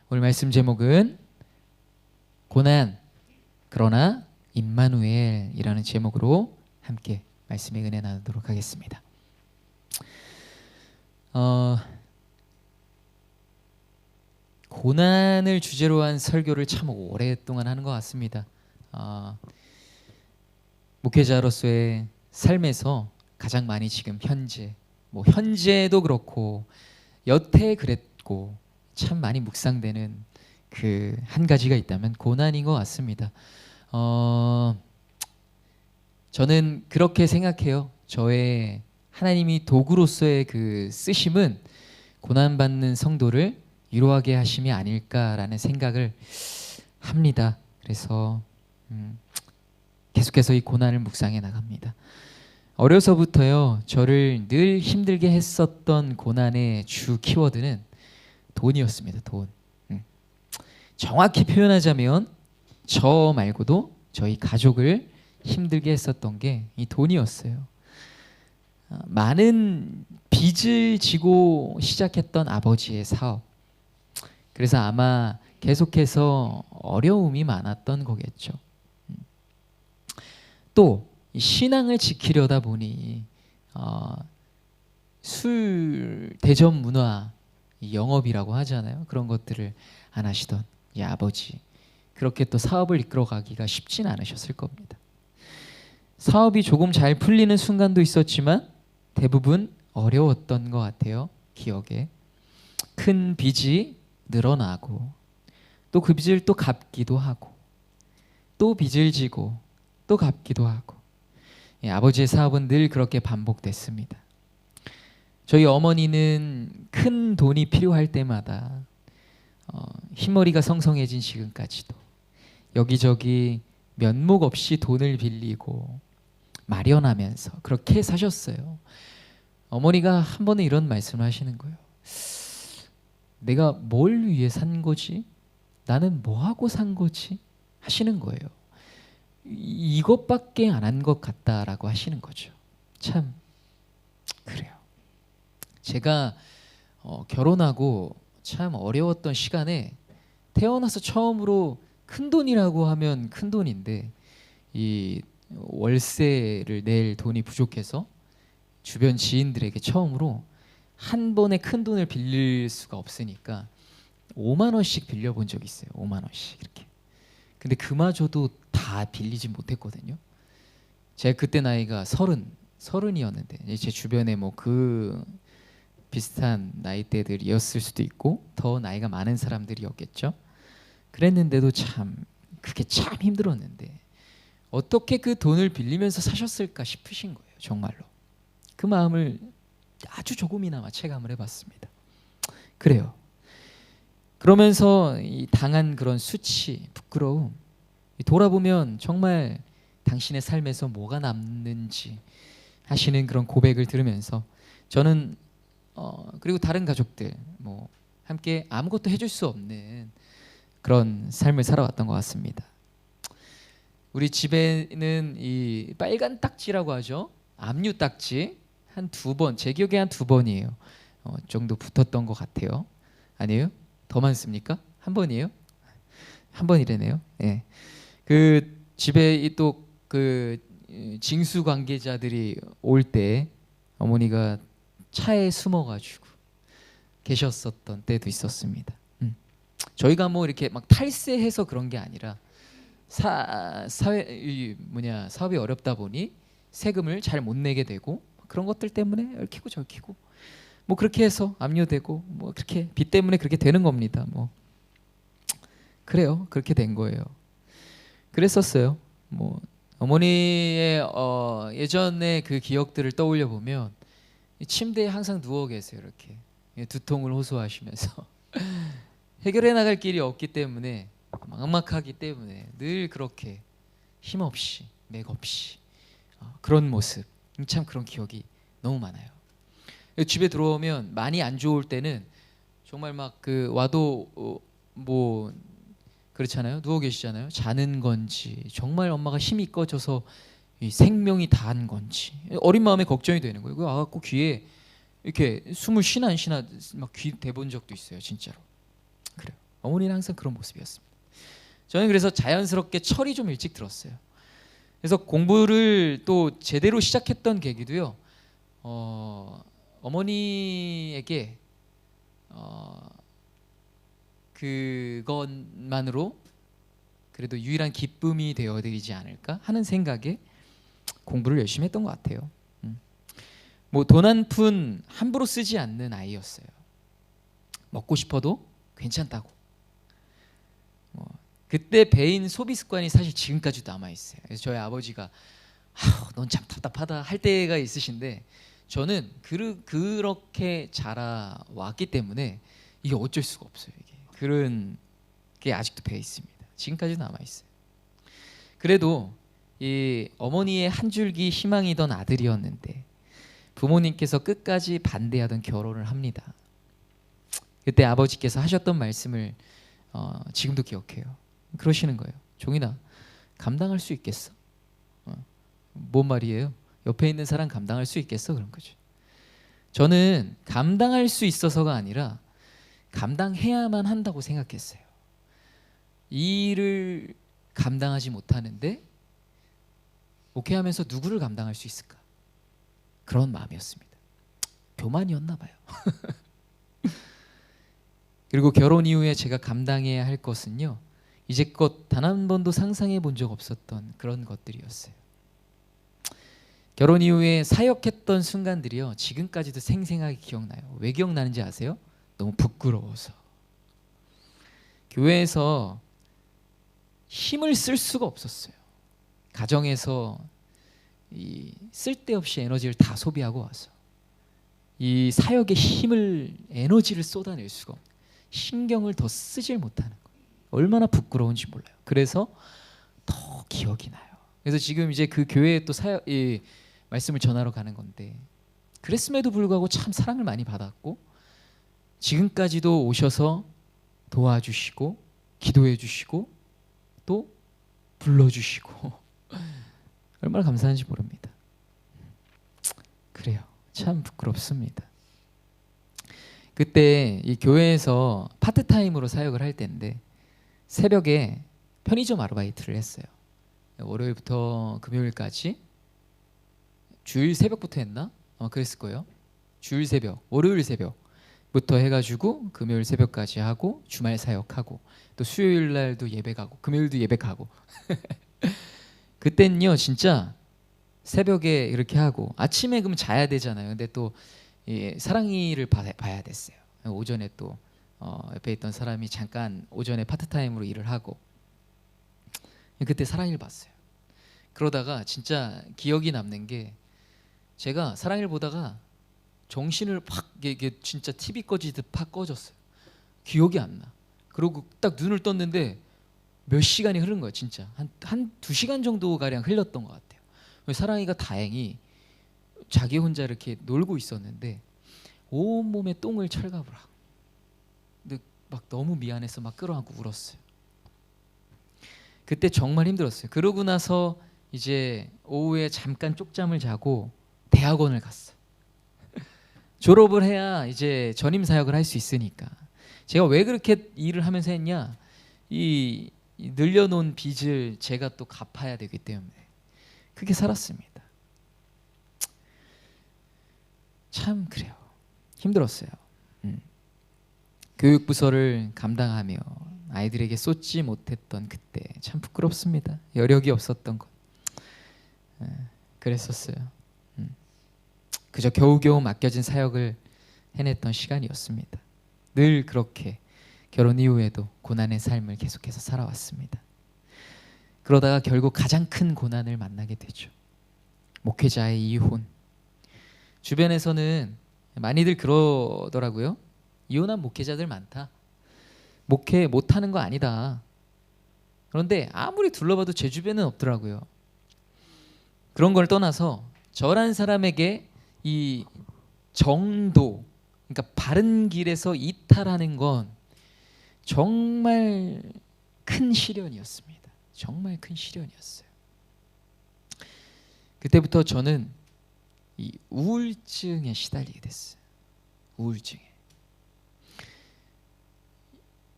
오늘 말씀 제목은 고난 그러나 임마누엘이라는 제목으로 함께 말씀의 은혜 나누도록 하겠습니다. 고난을 주제로 한 설교를 참 오랫동안 하는 것 같습니다. 목회자로서의 삶에서 가장 많이 지금 현재도 그렇고 여태 그랬고 참 많이 묵상되는 그 한 가지가 있다면 고난인 것 같습니다. 저는 그렇게 생각해요. 저의 하나님이 도구로서의 그 쓰심은 고난받는 성도를 위로하게 하심이 아닐까라는 생각을 합니다. 그래서 계속해서 이 고난을 묵상해 나갑니다. 어려서부터요, 저를 늘 힘들게 했었던 고난의 주 키워드는 돈이었습니다. 돈. 정확히 표현하자면 저 말고도 저희 가족을 힘들게 했었던 게 이 돈이었어요. 많은 빚을 지고 시작했던 아버지의 사업. 그래서 아마 계속해서 어려움이 많았던 거겠죠. 또 신앙을 지키려다 보니 술 대접 문화 영업이라고 하잖아요. 그런 것들을 안 하시던 이 아버지, 그렇게 또 사업을 이끌어가기가 쉽진 않으셨을 겁니다. 사업이 조금 잘 풀리는 순간도 있었지만 대부분 어려웠던 것 같아요. 기억에 큰 빚이 늘어나고 또 그 빚을 또 갚기도 하고 또 빚을 지고 또 갚기도 하고, 아버지의 사업은 늘 그렇게 반복됐습니다. 저희 어머니는 큰 돈이 필요할 때마다 흰머리가 성성해진 지금까지도 여기저기 면목 없이 돈을 빌리고 마련하면서 그렇게 사셨어요. 어머니가 한 번은 이런 말씀을 하시는 거예요. 내가 뭘 위해 산 거지? 나는 뭐 하고 산 거지? 하시는 거예요. 이것밖에 안 한 것 같다라고 하시는 거죠. 참 그래요. 제가 결혼하고 참 어려웠던 시간에 태어나서 처음으로 큰 돈이라고 하면 큰 돈인데 이 월세를 낼 돈이 부족해서 주변 지인들에게 처음으로 한 번에 큰 돈을 빌릴 수가 없으니까 5만 원씩 빌려본 적이 있어요. 5만 원씩 이렇게. 근데 그마저도 다 빌리진 못했거든요. 제가 그때 나이가 서른이었는데 제 주변에 뭐 그 비슷한 나이대들이었을 수도 있고 더 나이가 많은 사람들이었겠죠. 그랬는데도 참 그게 참 힘들었는데 어떻게 그 돈을 빌리면서 사셨을까 싶으신 거예요. 정말로 그 마음을 아주 조금이나마 체감을 해봤습니다. 그래요. 그러면서 이 당한 그런 수치, 부끄러움, 돌아보면 정말 당신의 삶에서 뭐가 남는지 하시는 그런 고백을 들으면서 저는 그리고 다른 가족들 뭐 함께 아무것도 해줄 수 없는 그런 삶을 살아왔던 것 같습니다. 우리 집에는 이 빨간 딱지라고 하죠. 압류 딱지 한 2번, 제 기억에 한 2번이에요. 정도 붙었던 것 같아요. 아니에요? 더 많습니까? 1번이에요? 1번이래네요. 예. 그 집에 또 그 징수 관계자들이 올 때 어머니가 차에 숨어가지고 계셨었던 때도 있었습니다. 저희가 뭐 이렇게 막 탈세해서 그런 게 아니라 사업이 어렵다 보니 세금을 잘 못 내게 되고 그런 것들 때문에 얽히고 저얽히고 뭐 그렇게 해서 압류되고 뭐 그렇게 빚 때문에 그렇게 되는 겁니다. 뭐 그래요. 그렇게 된 거예요. 그랬었어요. 뭐 어머니의 예전의 그 기억들을 떠올려 보면 침대에 항상 누워 계세요. 이렇게 두통을 호소하시면서 해결해 나갈 길이 없기 때문에 막막하기 때문에 늘 그렇게 힘없이 맥없이 그런 모습, 참 그런 기억이 너무 많아요. 집에 들어오면 많이 안 좋을 때는 정말 막 그 와도 뭐 그렇잖아요. 누워 계시잖아요. 자는 건지 정말 엄마가 힘이 꺼져서 이 생명이 다한 건지 어린 마음에 걱정이 되는 거예요. 그 와갖고 귀에 이렇게 숨을 쉬나 안 쉬나 막 귀 대본 적도 있어요. 진짜로. 그래요. 어머니는 항상 그런 모습이었습니다. 저는 그래서 자연스럽게 철이 좀 일찍 들었어요. 그래서 공부를 또 제대로 시작했던 계기도요. 어머니에게 그것만으로 그래도 유일한 기쁨이 되어드리지 않을까 하는 생각에 공부를 열심히 했던 것 같아요. 뭐 돈 한 푼 함부로 쓰지 않는 아이였어요. 먹고 싶어도 괜찮다고. 그때 배인 소비 습관이 사실 지금까지도 남아 있어요. 그래서 저희 아버지가 넌 참 답답하다 할 때가 있으신데 저는 그렇게 자라왔기 때문에 이게 어쩔 수가 없어요. 이게 그런 게 아직도 배에 있습니다. 지금까지도 남아 있어요. 그래도 이 어머니의 한 줄기 희망이던 아들이었는데 부모님께서 끝까지 반대하던 결혼을 합니다. 그때 아버지께서 하셨던 말씀을 지금도 기억해요. 그러시는 거예요. 종인아, 감당할 수 있겠어? 뭔 말이에요? 옆에 있는 사람 감당할 수 있겠어? 그런 거죠. 저는 감당할 수 있어서가 아니라 감당해야만 한다고 생각했어요. 이 일을 감당하지 못하는데 목회하면서 누구를 감당할 수 있을까? 그런 마음이었습니다. 교만이었나 봐요. 그리고 결혼 이후에 제가 감당해야 할 것은요, 이제껏 단 한 번도 상상해 본 적 없었던 그런 것들이었어요. 결혼 이후에 사역했던 순간들이요, 지금까지도 생생하게 기억나요. 왜 기억나는지 아세요? 너무 부끄러워서. 교회에서 힘을 쓸 수가 없었어요. 가정에서 이 쓸데없이 에너지를 다 소비하고 와서 이 사역에 힘을 에너지를 쏟아낼 수가 없는, 신경을 더 쓰질 못하는 거예요. 얼마나 부끄러운지 몰라요. 그래서 더 기억이 나요. 그래서 지금 이제 그 교회에 또 이 말씀을 전하러 가는 건데, 그랬음에도 불구하고 참 사랑을 많이 받았고 지금까지도 오셔서 도와주시고 기도해 주시고 또 불러주시고 얼마나 감사한지 모릅니다. 그래요. 참 부끄럽습니다. 그때 이 교회에서 파트타임으로 사역을 할 때인데 새벽에 편의점 아르바이트를 했어요. 월요일부터 금요일까지, 주일 새벽부터 했나? 그랬을 거예요. 주일 새벽, 월요일 새벽부터 해가지고 금요일 새벽까지 하고 주말 사역하고 또 수요일 날도 예배 가고 금요일도 예배 가고 그땐요 진짜 새벽에 이렇게 하고 아침에 그러면 자야 되잖아요. 근데 또 사랑이를 봐야 됐어요. 오전에 또 옆에 있던 사람이 잠깐 오전에 파트타임으로 일을 하고 그때 사랑이를 봤어요. 그러다가 진짜 기억이 남는 게, 제가 사랑이를 보다가 정신을 팍 이게 진짜 TV 꺼지듯 팍 꺼졌어요. 기억이 안 나. 그러고 딱 눈을 떴는데 몇 시간이 흐른 거예요. 진짜 한 2시간 정도 가량 흘렸던 것 같아요. 사랑이가 다행히 자기 혼자 이렇게 놀고 있었는데 온몸에 똥을 철갑을 하고, 근데 막 너무 미안해서 막 끌어안고 울었어요. 그때 정말 힘들었어요. 그러고 나서 이제 오후에 잠깐 쪽잠을 자고 대학원을 갔어. 졸업을 해야 이제 전임 사역을 할 수 있으니까. 제가 왜 그렇게 일을 하면서 했냐, 이 늘려놓은 빚을 제가 또 갚아야 되기 때문에 그렇게 살았습니다. 참 그래요. 힘들었어요. 교육부서를 감당하며 아이들에게 쏟지 못했던 그때 참 부끄럽습니다. 여력이 없었던 것. 그랬었어요. 그저 겨우겨우 맡겨진 사역을 해냈던 시간이었습니다. 늘 그렇게 결혼 이후에도 고난의 삶을 계속해서 살아왔습니다. 그러다가 결국 가장 큰 고난을 만나게 되죠. 목회자의 이혼. 주변에서는 많이들 그러더라고요. 이혼한 목회자들 많다. 목회 못하는 거 아니다. 그런데 아무리 둘러봐도 제 주변은 없더라고요. 그런 걸 떠나서 저란 사람에게 이 정도, 그러니까 바른 길에서 이탈하는 건 정말 큰 시련이었습니다. 정말 큰 시련이었어요. 그때부터 저는 이 우울증에 시달리게 됐어요. 우울증에.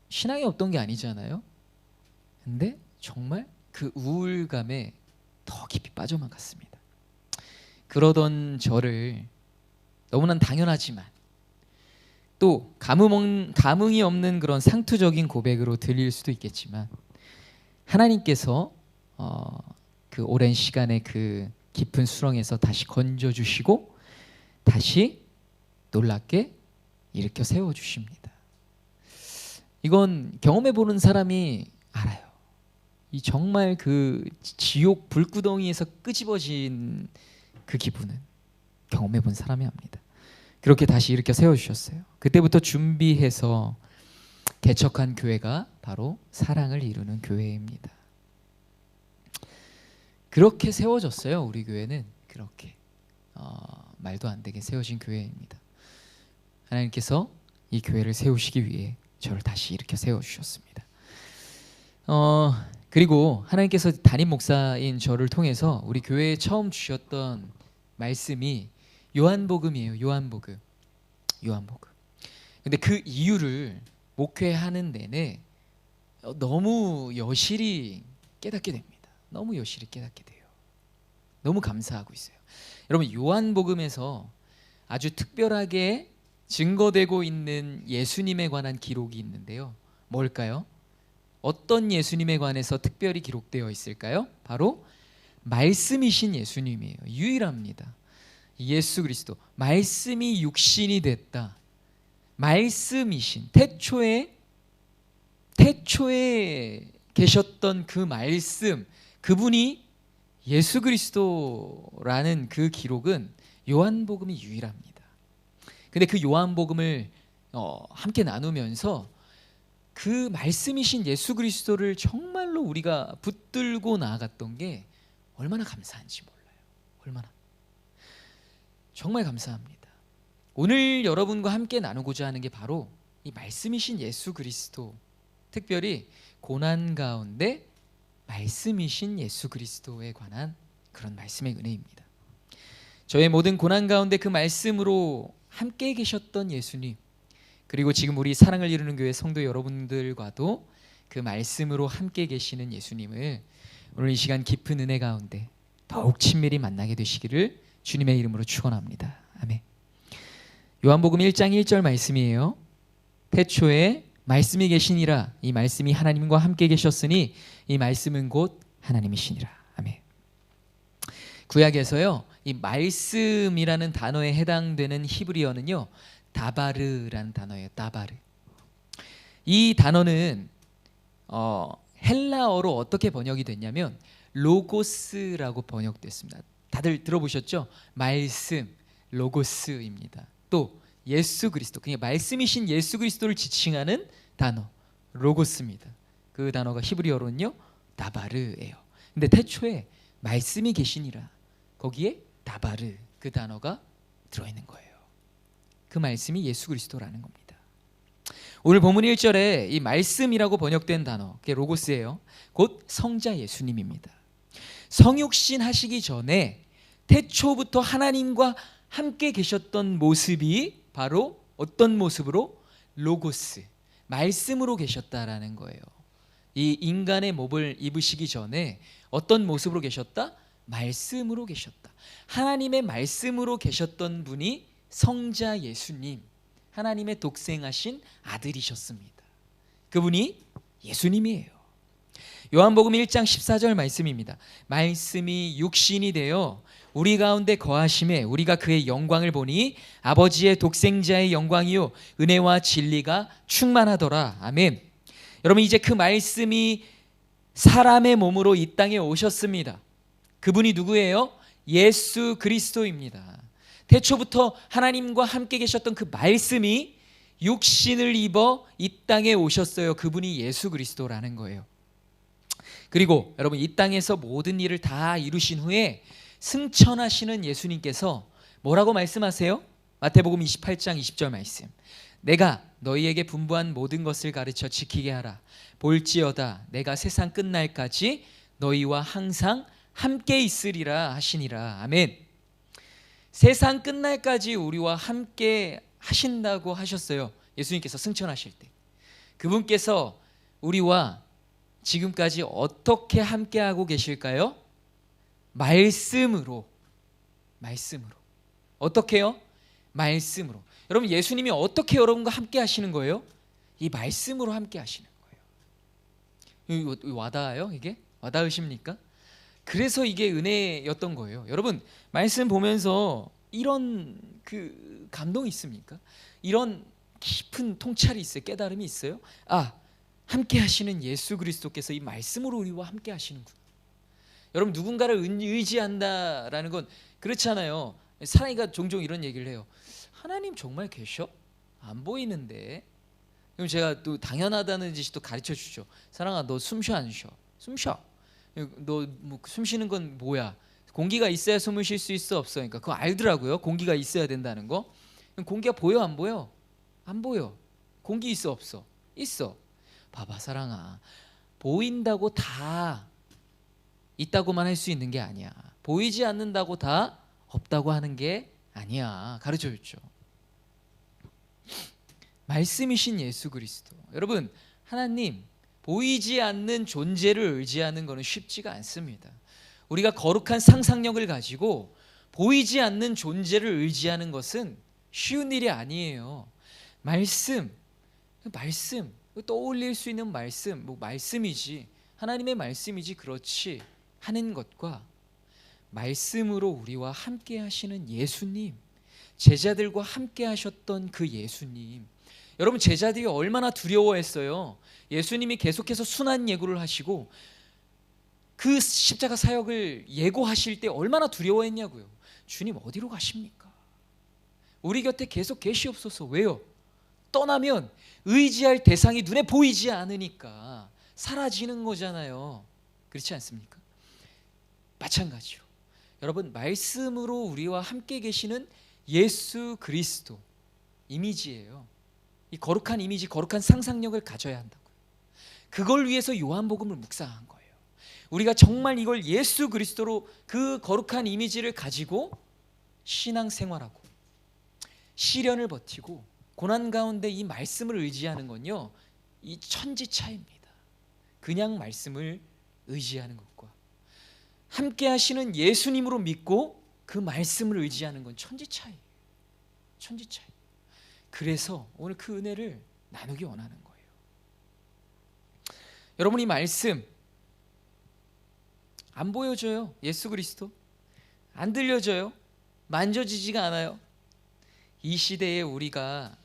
신앙이 없던 게 아니잖아요. 근데 정말 그 우울감에 더 깊이 빠져만 갔습니다. 그러던 저를 너무나 당연하지만 또 감흥이 없는 그런 상투적인 고백으로 들릴 수도 있겠지만 하나님께서 그 오랜 시간의 그 깊은 수렁에서 다시 건져주시고 다시 놀랍게 일으켜 세워주십니다. 이건 경험해보는 사람이 알아요. 이 정말 그 지옥 불구덩이에서 끄집어진 그 기분은 경험해본 사람이 압니다. 그렇게 다시 일으켜 세워주셨어요. 그때부터 준비해서 개척한 교회가 바로 사랑을 이루는 교회입니다. 그렇게 세워졌어요. 우리 교회는 그렇게 말도 안 되게 세워진 교회입니다. 하나님께서 이 교회를 세우시기 위해 저를 다시 일으켜 세워주셨습니다. 그리고 하나님께서 담임 목사인 저를 통해서 우리 교회에 처음 주셨던 말씀이 요한복음이에요. 요한복음. 근데 그 이유를 목회하는 내내 너무 여실히 깨닫게 됩니다. 너무 여실히 깨닫게 돼요. 너무 감사하고 있어요. 여러분, 요한복음에서 아주 특별하게 증거되고 있는 예수님에 관한 기록이 있는데요. 뭘까요? 어떤 예수님에 관해서 특별히 기록되어 있을까요? 바로 말씀이신 예수님이에요. 유일합니다. 예수 그리스도, 말씀이 육신이 됐다. 말씀이신, 태초에 계셨던 그 말씀, 그분이 예수 그리스도라는 그 기록은 요한복음이 유일합니다. 근데 그 요한복음을 함께 나누면서 그 말씀이신 예수 그리스도를 정말로 우리가 붙들고 나아갔던 게 얼마나 감사한지 몰라요. 얼마나. 정말 감사합니다. 오늘 여러분과 함께 나누고자 하는 게 바로 이 말씀이신 예수 그리스도, 특별히 고난 가운데 말씀이신 예수 그리스도에 관한 그런 말씀의 은혜입니다. 저의 모든 고난 가운데 그 말씀으로 함께 계셨던 예수님, 그리고 지금 우리 사랑을 이루는 교회 성도 여러분들과도 그 말씀으로 함께 계시는 예수님을 오늘 이 시간 깊은 은혜 가운데 더욱 친밀히 만나게 되시기를 주님의 이름으로 축원합니다. 아멘. 요한복음 1장 1절 말씀이에요. 태초에 말씀이 계시니라. 이 말씀이 하나님과 함께 계셨으니 이 말씀은 곧 하나님이시니라. 아멘. 구약에서요, 이 말씀이라는 단어에 해당되는 히브리어는요, 다바르라는 단어예요. 다바르. 이 단어는 헬라어로 어떻게 번역이 됐냐면 로고스라고 번역됐습니다. 다들 들어보셨죠? 말씀, 로고스입니다. 또 예수 그리스도, 그러니까 말씀이신 예수 그리스도를 지칭하는 단어 로고스입니다. 그 단어가 히브리어로는요 다바르예요. 근데 태초에 말씀이 계시니라, 거기에 다바르 그 단어가 들어있는 거예요. 그 말씀이 예수 그리스도라는 겁니다. 오늘 본문 1절에 이 말씀이라고 번역된 단어, 그게 로고스예요. 곧 성자 예수님입니다. 성육신 하시기 전에 태초부터 하나님과 함께 계셨던 모습이 바로 어떤 모습으로? 로고스, 말씀으로 계셨다라는 거예요. 이 인간의 몸을 입으시기 전에 어떤 모습으로 계셨다? 말씀으로 계셨다. 하나님의 말씀으로 계셨던 분이 성자 예수님, 하나님의 독생하신 아들이셨습니다. 그분이 예수님이에요. 요한복음 1장 14절 말씀입니다. 말씀이 육신이 되어 우리 가운데 거하심에 우리가 그의 영광을 보니 아버지의 독생자의 영광이요 은혜와 진리가 충만하더라. 아멘. 여러분, 이제 그 말씀이 사람의 몸으로 이 땅에 오셨습니다. 그분이 누구예요? 예수 그리스도입니다. 태초부터 하나님과 함께 계셨던 그 말씀이 육신을 입어 이 땅에 오셨어요. 그분이 예수 그리스도라는 거예요. 그리고 여러분, 이 땅에서 모든 일을 다 이루신 후에 승천하시는 예수님께서 뭐라고 말씀하세요? 마태복음 28장 20절 말씀. 내가 너희에게 분부한 모든 것을 가르쳐 지키게 하라. 볼지어다 내가 세상 끝날까지 너희와 항상 함께 있으리라 하시니라. 아멘. 세상 끝날까지 우리와 함께 하신다고 하셨어요. 예수님께서 승천하실 때. 그분께서 우리와 지금까지 어떻게 함께하고 계실까요? 말씀으로. 어떻게요? 말씀으로. 여러분, 예수님이 어떻게 여러분과 함께 하시는 거예요? 이 말씀으로 함께 하시는 거예요. 와닿아요? 이게? 와닿으십니까? 그래서 이게 은혜였던 거예요. 여러분, 말씀 보면서 이런 그 감동이 있습니까? 이런 깊은 통찰이 있어요. 깨달음이 있어요. 함께 하시는 예수 그리스도께서 이 말씀으로 우리와 함께 하시는구나. 여러분, 누군가를 의지한다라는 건 그렇잖아요. 사랑이가 종종 이런 얘기를 해요. 하나님 정말 계셔? 안 보이는데. 그럼 제가 또 당연하다는 짓이 또 가르쳐 주죠. 사랑아, 너 숨 쉬어 안 쉬어? 숨 쉬어. 너 뭐 숨 쉬는 건 뭐야? 공기가 있어야 숨을 쉴 수 있어 없어? 그러니까 그거 알더라고요. 공기가 있어야 된다는 거. 그럼 공기가 보여 안 보여? 안 보여. 공기 있어 없어? 있어. 봐봐 사랑아, 보인다고 다 있다고만 할 수 있는 게 아니야. 보이지 않는다고 다 없다고 하는 게 아니야. 가르쳐 줬죠. 말씀이신 예수 그리스도. 여러분, 하나님 보이지 않는 존재를 의지하는 것은 쉽지가 않습니다. 우리가 거룩한 상상력을 가지고 보이지 않는 존재를 의지하는 것은 쉬운 일이 아니에요. 말씀 떠올릴 수 있는 말씀, 말씀이지, 하나님의 말씀이지 그렇지 하는 것과 말씀으로 우리와 함께 하시는 예수님, 제자들과 함께 하셨던 그 예수님. 여러분, 제자들이 얼마나 두려워했어요. 예수님이 계속해서 순환 예고를 하시고 그 십자가 사역을 예고하실 때 얼마나 두려워했냐고요. 주님 어디로 가십니까? 우리 곁에 계속 계시옵소서. 왜요? 떠나면 의지할 대상이 눈에 보이지 않으니까 사라지는 거잖아요. 그렇지 않습니까? 마찬가지요. 여러분, 말씀으로 우리와 함께 계시는 예수 그리스도 이미지예요. 이 거룩한 이미지, 거룩한 상상력을 가져야 한다고요. 그걸 위해서 요한복음을 묵상한 거예요. 우리가 정말 이걸 예수 그리스도로 그 거룩한 이미지를 가지고 신앙생활하고 시련을 버티고 고난 가운데 이 말씀을 의지하는 건요, 이 천지차이입니다. 그냥 말씀을 의지하는 것과 함께 하시는 예수님으로 믿고 그 말씀을 의지하는 건 천지차이예요. 천지차이. 그래서 오늘 그 은혜를 나누기 원하는 거예요. 여러분, 이 말씀 안 보여져요. 예수 그리스도 안 들려져요. 만져지지가 않아요. 이 시대에 우리가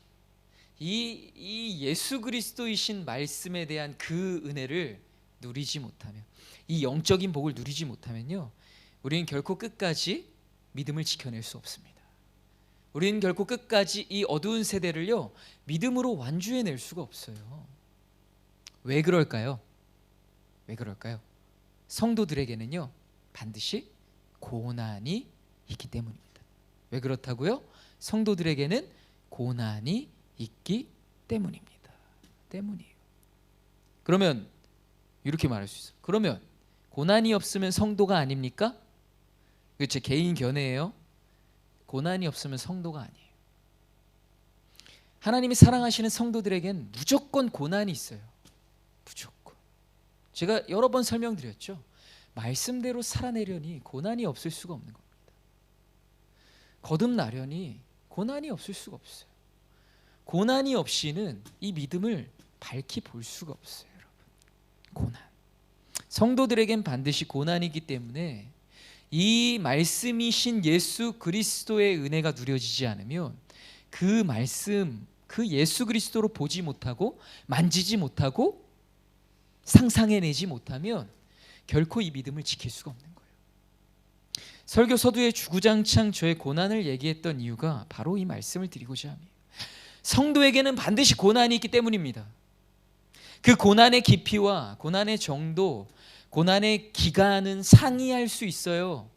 이 예수 그리스도이신 말씀에 대한 그 은혜를 누리지 못하면, 이 영적인 복을 누리지 못하면요, 우리는 결코 끝까지 믿음을 지켜낼 수 없습니다. 우리는 결코 끝까지 이 어두운 세대를요, 믿음으로 완주해낼 수가 없어요. 왜 그럴까요? 왜 그럴까요? 성도들에게는요, 반드시 고난이 있기 때문입니다. 왜 그렇다고요? 성도들에게는 고난이 있기 때문입니다. 때문이에요. 그러면 이렇게 말할 수 있어요. 그러면 고난이 없으면 성도가 아닙니까? 이거 제 개인 견해예요. 고난이 없으면 성도가 아니에요. 하나님이 사랑하시는 성도들에겐 무조건 고난이 있어요. 무조건. 제가 여러 번 설명드렸죠. 말씀대로 살아내려니 고난이 없을 수가 없는 겁니다. 거듭나려니 고난이 없을 수가 없어요. 고난이 없이는 이 믿음을 밝히 볼 수가 없어요, 여러분. 고난. 성도들에겐 반드시 고난이 있기 때문에 이 말씀이신 예수 그리스도의 은혜가 누려지지 않으면 그 말씀, 그 예수 그리스도로 보지 못하고 만지지 못하고 상상해내지 못하면 결코 이 믿음을 지킬 수가 없는 거예요. 설교 서두에 주구장창 저의 고난을 얘기했던 이유가 바로 이 말씀을 드리고자 합니다. 성도에게는 반드시 고난이 있기 때문입니다. 그 고난의 깊이와 고난의 정도, 고난의 기간은 상이할 수 있어요.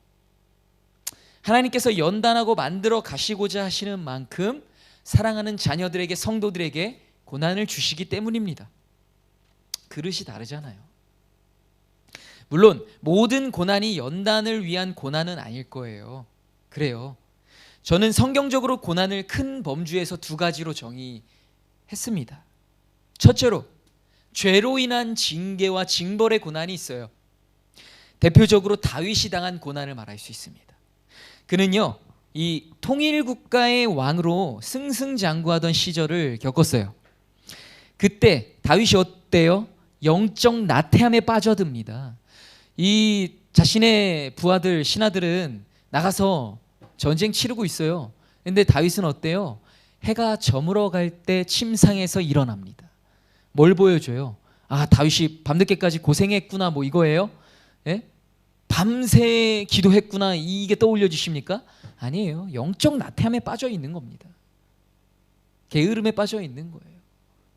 하나님께서 연단하고 만들어 가시고자 하시는 만큼 사랑하는 자녀들에게, 성도들에게 고난을 주시기 때문입니다. 그릇이 다르잖아요. 물론 모든 고난이 연단을 위한 고난은 아닐 거예요. 그래요. 저는 성경적으로 고난을 큰 범주에서 두 가지로 정의했습니다. 첫째로 죄로 인한 징계와 징벌의 고난이 있어요. 대표적으로 다윗이 당한 고난을 말할 수 있습니다. 그는요, 이 통일국가의 왕으로 승승장구하던 시절을 겪었어요. 그때 다윗이 어때요? 영적 나태함에 빠져듭니다. 이 자신의 부하들, 신하들은 나가서 전쟁 치르고 있어요. 근데 다윗은 어때요? 해가 저물어 갈 때 침상에서 일어납니다. 뭘 보여줘요? 아, 다윗이 밤늦게까지 고생했구나, 뭐 이거예요? 예? 밤새 기도했구나, 이게 떠올려 주십니까? 아니에요. 영적 나태함에 빠져 있는 겁니다. 게으름에 빠져 있는 거예요.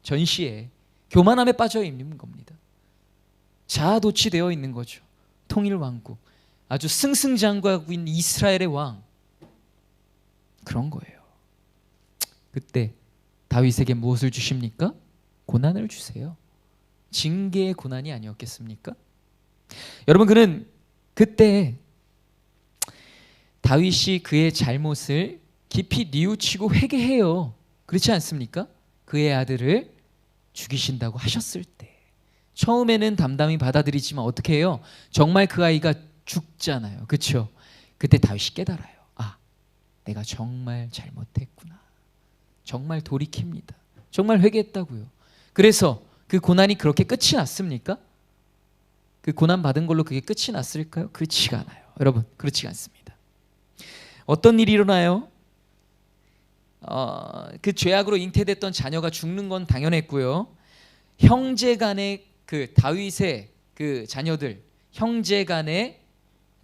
전시에 교만함에 빠져 있는 겁니다. 자아도취되어 있는 거죠. 통일왕국, 아주 승승장구하고 있는 이스라엘의 왕, 그런 거예요. 그때 다윗에게 무엇을 주십니까? 고난을 주세요. 징계의 고난이 아니었겠습니까? 여러분, 그는 그때 다윗이 그의 잘못을 깊이 뉘우치고 회개해요. 그렇지 않습니까? 그의 아들을 죽이신다고 하셨을 때 처음에는 담담히 받아들이지만 어떻게 해요? 정말 그 아이가 죽잖아요. 그렇죠? 그때 다윗이 깨달아요. 아, 내가 정말 잘못했구나. 정말 돌이킵니다. 정말 회개했다고요. 그래서 그 고난이 그렇게 끝이 났습니까? 그 고난 받은 걸로 그게 끝이 났을까요? 그렇지가 않아요. 여러분, 그렇지가 않습니다. 어떤 일이 일어나요? 그 죄악으로 잉태됐던 자녀가 죽는 건 당연했고요. 형제간의 그 다윗의 그 자녀들, 형제간의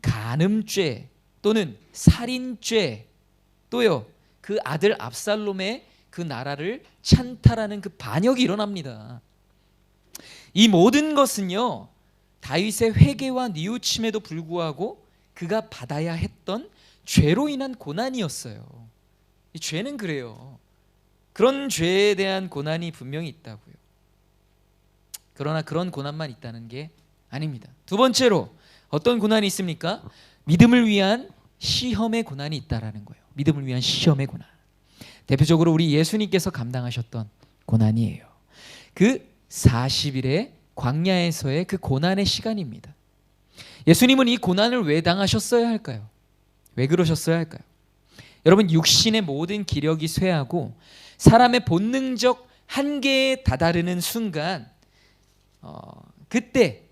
간음죄 또는 살인죄, 또요 그 아들 압살롬의 그 나라를 찬탈하는 그 반역이 일어납니다. 이 모든 것은요, 다윗의 회개와 뉘우침에도 불구하고 그가 받아야 했던 죄로 인한 고난이었어요. 이 죄는 그래요. 그런 죄에 대한 고난이 분명히 있다고요. 그러나 그런 고난만 있다는 게 아닙니다. 두 번째로 어떤 고난이 있습니까? 믿음을 위한 시험의 고난이 있다라는 거예요. 믿음을 위한 시험의 고난. 대표적으로 우리 예수님께서 감당하셨던 고난이에요. 그 40일의 광야에서의 그 고난의 시간입니다. 예수님은 이 고난을 왜 당하셨어야 할까요? 왜 그러셨어야 할까요? 여러분, 육신의 모든 기력이 쇠하고 사람의 본능적 한계에 다다르는 순간, 그때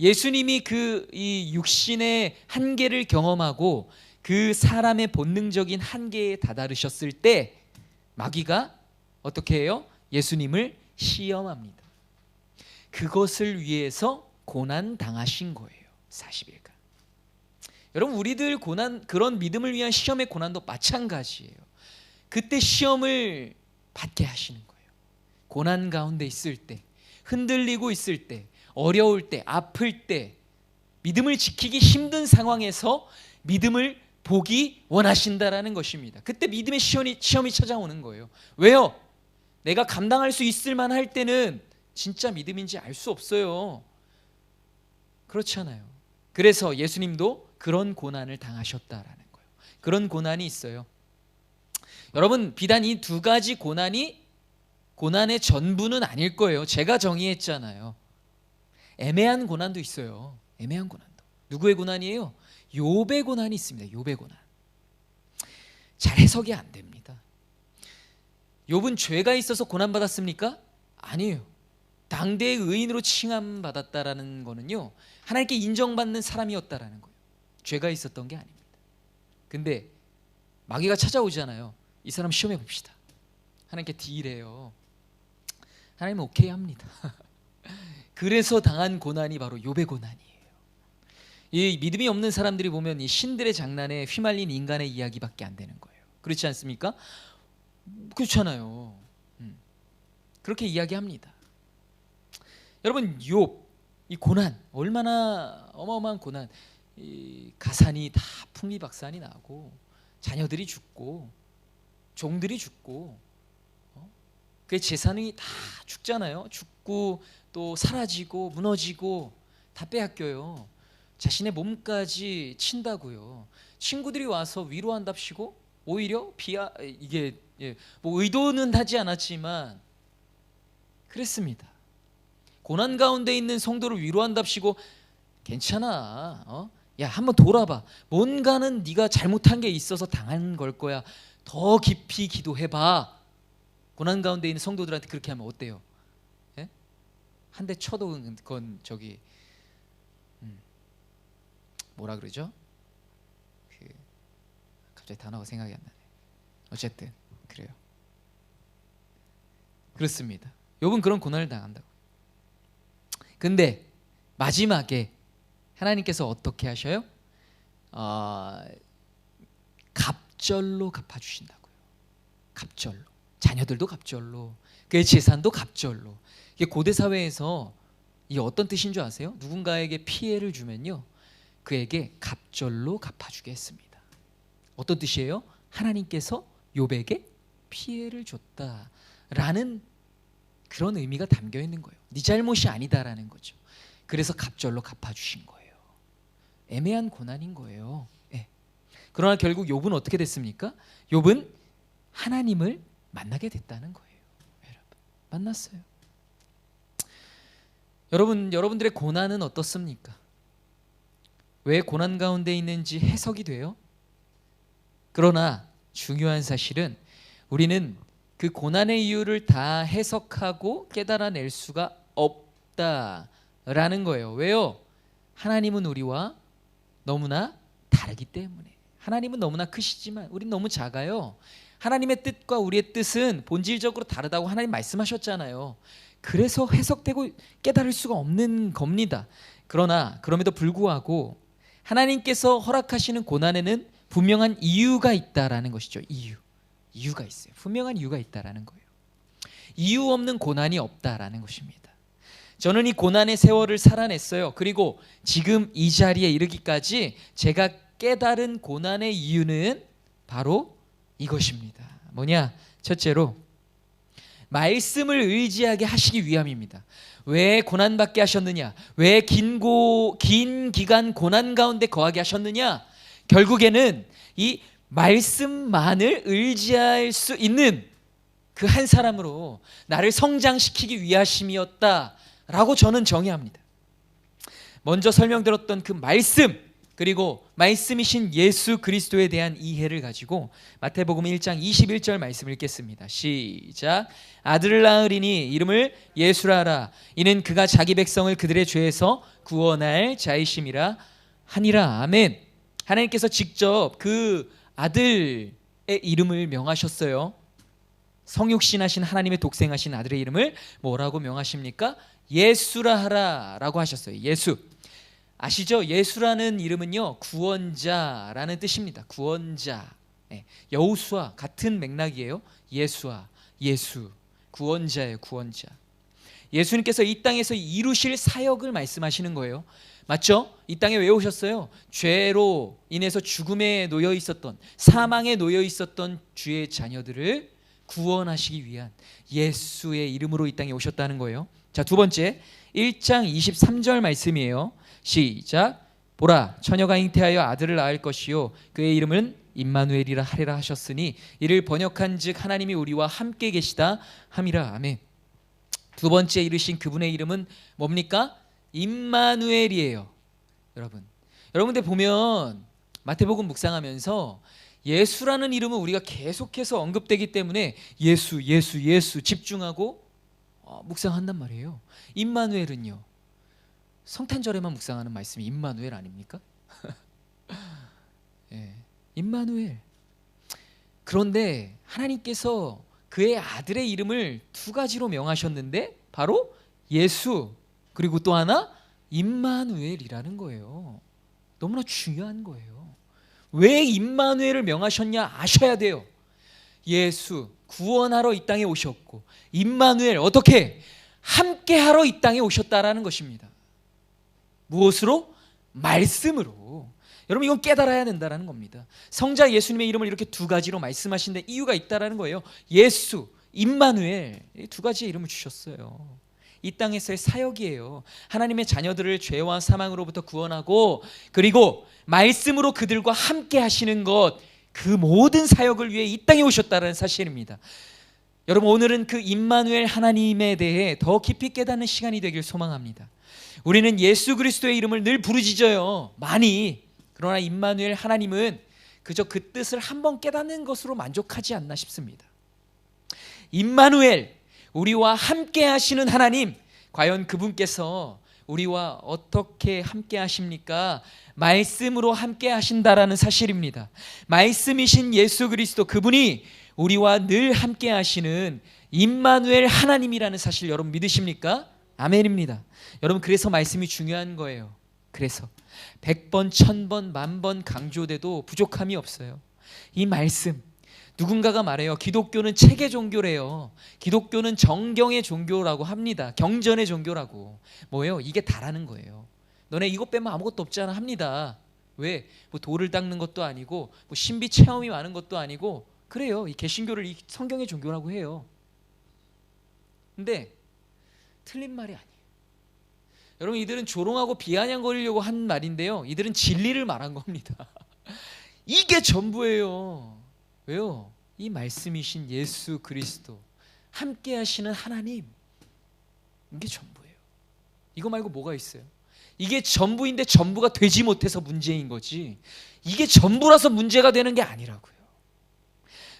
예수님이 이 육신의 한계를 경험하고 그 사람의 본능적인 한계에 다다르셨을 때 마귀가 어떻게 해요? 예수님을 시험합니다. 그것을 위해서 고난 당하신 거예요. 40일간. 여러분, 우리들 고난, 그런 믿음을 위한 시험의 고난도 마찬가지예요. 그때 시험을 받게 하시는 거예요. 고난 가운데 있을 때, 흔들리고 있을 때, 어려울 때, 아플 때, 믿음을 지키기 힘든 상황에서 믿음을 보기 원하신다라는 것입니다. 그때 믿음의 시험이 찾아오는 거예요. 왜요? 내가 감당할 수 있을 만할 때는 진짜 믿음인지 알 수 없어요. 그렇잖아요. 그래서 예수님도 그런 고난을 당하셨다라는 거예요. 그런 고난이 있어요. 여러분, 비단 이 두 가지 고난이 고난의 전부는 아닐 거예요. 제가 정의했잖아요. 애매한 고난도 있어요. 애매한 고난도. 누구의 고난이에요? 욥의 고난이 있습니다. 욥의 고난. 잘 해석이 안 됩니다. 욥은 죄가 있어서 고난받았습니까? 아니에요. 당대의 의인으로 칭함받았다라는 거는요, 하나님께 인정받는 사람이었다라는 거예요. 죄가 있었던 게 아닙니다. 근데 마귀가 찾아오잖아요. 이 사람 시험해 봅시다. 하나님께 딜해요. 하나님은 오케이 합니다. 그래서 당한 고난이 바로 욥의 고난이에요. 이 믿음이 없는 사람들이 보면 이 신들의 장난에 휘말린 인간의 이야기밖에 안 되는 거예요. 그렇지 않습니까? 그렇잖아요. 그렇게 이야기합니다. 여러분, 욥, 이 고난, 얼마나 어마어마한 고난. 이 가산이 다 풍비박산이 나고 자녀들이 죽고 종들이 죽고 그 재산이 다 죽잖아요. 죽고 또 사라지고 무너지고 다 빼앗겨요. 자신의 몸까지 친다고요. 친구들이 와서 위로한답시고 오히려 이게 뭐 의도는 하지 않았지만 그랬습니다. 고난 가운데 있는 성도를 위로한답시고 괜찮아. 야, 한번 돌아봐. 뭔가는 네가 잘못한 게 있어서 당한 걸 거야. 더 깊이 기도해봐. 고난 가운데 있는 성도들한테 그렇게 하면 어때요? 예? 한 대 쳐도 그건 저기 뭐라 그러죠? 갑자기 단어가 생각이 안 나네. 어쨌든 그래요. 그렇습니다. 욥은 그런 고난을 당한다고. 근데 마지막에 하나님께서 어떻게 하셔요? 갑절로 갚아주신다고요. 갑절로. 자녀들도 갑절로, 그의 재산도 갑절로. 이게 고대 사회에서 이게 어떤 뜻인 줄 아세요? 누군가에게 피해를 주면요, 그에게 갑절로 갚아주게 했습니다. 어떤 뜻이에요? 하나님께서 욥에게 피해를 줬다라는 그런 의미가 담겨 있는 거예요. 네 잘못이 아니다라는 거죠. 그래서 갑절로 갚아주신 거예요. 애매한 고난인 거예요. 네. 그러나 결국 욥은 어떻게 됐습니까? 욥은 하나님을 만나게 됐다는 거예요. 여러분, 만났어요. 여러분들의 고난은 어떻습니까? 왜 고난 가운데 있는지 해석이 돼요? 그러나 중요한 사실은 우리는 그 고난의 이유를 다 해석하고 깨달아낼 수가 없다라는 거예요. 왜요? 하나님은 우리와 너무나 다르기 때문에. 하나님은 너무나 크시지만 우린 너무 작아요. 하나님의 뜻과 우리의 뜻은 본질적으로 다르다고 하나님 말씀하셨잖아요. 그래서 해석되고 깨달을 수가 없는 겁니다. 그러나 그럼에도 불구하고 하나님께서 허락하시는 고난에는 분명한 이유가 있다라는 것이죠. 이유가 있어요. 분명한 이유가 있다라는 거예요. 이유 없는 고난이 없다라는 것입니다. 저는 이 고난의 세월을 살아냈어요. 그리고 지금 이 자리에 이르기까지 제가 깨달은 고난의 이유는 바로 이것입니다. 뭐냐? 첫째로 말씀을 의지하게 하시기 위함입니다. 왜 고난받게 하셨느냐? 왜 긴 기간 고난 가운데 거하게 하셨느냐? 결국에는 이 말씀만을 의지할 수 있는 그 한 사람으로 나를 성장시키기 위하심이었다라고 저는 정의합니다. 먼저 설명드렸던 그 말씀, 그리고 말씀이신 예수 그리스도에 대한 이해를 가지고 마태복음 1장 21절 말씀을 읽겠습니다. 시작. 아들을 낳으리니 이름을 예수라 하라. 이는 그가 자기 백성을 그들의 죄에서 구원할 자이심이라 하니라. 아멘. 하나님께서 직접 그 아들의 이름을 명하셨어요. 성육신하신 하나님의 독생하신 아들의 이름을 뭐라고 명하십니까? 예수라 하라 라고 하셨어요. 예수. 아시죠? 예수라는 이름은요, 구원자라는 뜻입니다. 구원자. 여호수아 같은 맥락이에요. 예수아, 예수, 구원자예요. 구원자. 예수님께서 이 땅에서 이루실 사역을 말씀하시는 거예요. 맞죠? 이 땅에 왜 오셨어요? 죄로 인해서 죽음에 놓여 있었던, 사망에 놓여 있었던 주의 자녀들을 구원하시기 위한 예수의 이름으로 이 땅에 오셨다는 거예요. 자, 두 번째 1장 23절 말씀이에요. 시작. 보라, 처녀가 잉태하여 아들을 낳을 것이요 그의 이름은 임마누엘이라 하리라 하셨으니 이를 번역한즉 하나님이 우리와 함께 계시다 함이라. 아멘. 두 번째 이르신 그분의 이름은 뭡니까? 임마누엘이에요. 여러분들 보면 마태복음 묵상하면서 예수라는 이름은 우리가 계속해서 언급되기 때문에 예수 집중하고 묵상한단 말이에요. 임마누엘은요, 성탄절에만 묵상하는 말씀이 임마누엘 아닙니까? 예, 임마누엘. 그런데 하나님께서 그의 아들의 이름을 두 가지로 명하셨는데 바로 예수, 그리고 또 하나 임마누엘이라는 거예요. 너무나 중요한 거예요. 왜 임마누엘을 명하셨냐 아셔야 돼요. 예수 구원하러 이 땅에 오셨고, 임마누엘 어떻게? 함께하러 이 땅에 오셨다라는 것입니다. 무엇으로? 말씀으로. 여러분, 이건 깨달아야 된다는 겁니다. 성자 예수님의 이름을 이렇게 두 가지로 말씀하신 데 이유가 있다는 거예요. 예수, 임마누엘, 이 두 가지의 이름을 주셨어요. 이 땅에서의 사역이에요. 하나님의 자녀들을 죄와 사망으로부터 구원하고, 그리고 말씀으로 그들과 함께 하시는 것, 그 모든 사역을 위해 이 땅에 오셨다는 사실입니다. 여러분, 오늘은 그 임마누엘 하나님에 대해 더 깊이 깨닫는 시간이 되길 소망합니다. 우리는 예수 그리스도의 이름을 늘 부르짖어요, 많이. 그러나 임마누엘 하나님은 그저 그 뜻을 한번 깨닫는 것으로 만족하지 않나 싶습니다. 임마누엘, 우리와 함께 하시는 하나님, 과연 그분께서 우리와 어떻게 함께 하십니까? 말씀으로 함께 하신다라는 사실입니다. 말씀이신 예수 그리스도, 그분이 우리와 늘 함께 하시는 임마누엘 하나님이라는 사실 여러분 믿으십니까? 아멘입니다. 여러분, 그래서 말씀이 중요한 거예요. 그래서 100번, 1000번, 10,000번 강조돼도 부족함이 없어요. 이 말씀, 누군가가 말해요. 기독교는 체계 종교래요. 기독교는 정경의 종교라고 합니다. 경전의 종교라고. 뭐예요? 이게 다라는 거예요. 너네 이것 빼면 아무것도 없잖아 합니다. 왜? 뭐 돌을 닦는 것도 아니고 뭐 신비 체험이 많은 것도 아니고 그래요. 이 개신교를 이 성경의 종교라고 해요. 근데 틀린 말이 아니에요. 여러분, 이들은 조롱하고 비아냥거리려고 한 말인데요, 이들은 진리를 말한 겁니다. 이게 전부예요. 왜요? 이 말씀이신 예수 그리스도, 함께 하시는 하나님, 이게 전부예요. 이거 말고 뭐가 있어요? 이게 전부인데 전부가 되지 못해서 문제인 거지, 이게 전부라서 문제가 되는 게 아니라고요.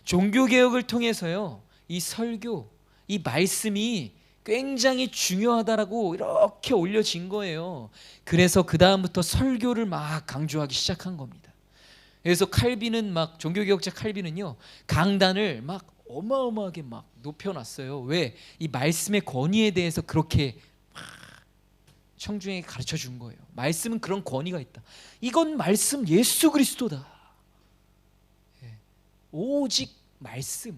종교개혁을 통해서요, 이 설교, 이 말씀이 굉장히 중요하다라고 이렇게 올려진 거예요. 그래서 그 다음부터 설교를 막 강조하기 시작한 겁니다. 그래서 칼빈은 막, 종교개혁자 칼빈은요, 강단을 막 어마어마하게 막 높여놨어요. 왜? 이 말씀의 권위에 대해서 그렇게 막 청중에게 가르쳐 준 거예요. 말씀은 그런 권위가 있다. 이건 말씀, 예수 그리스도다. 오직 말씀,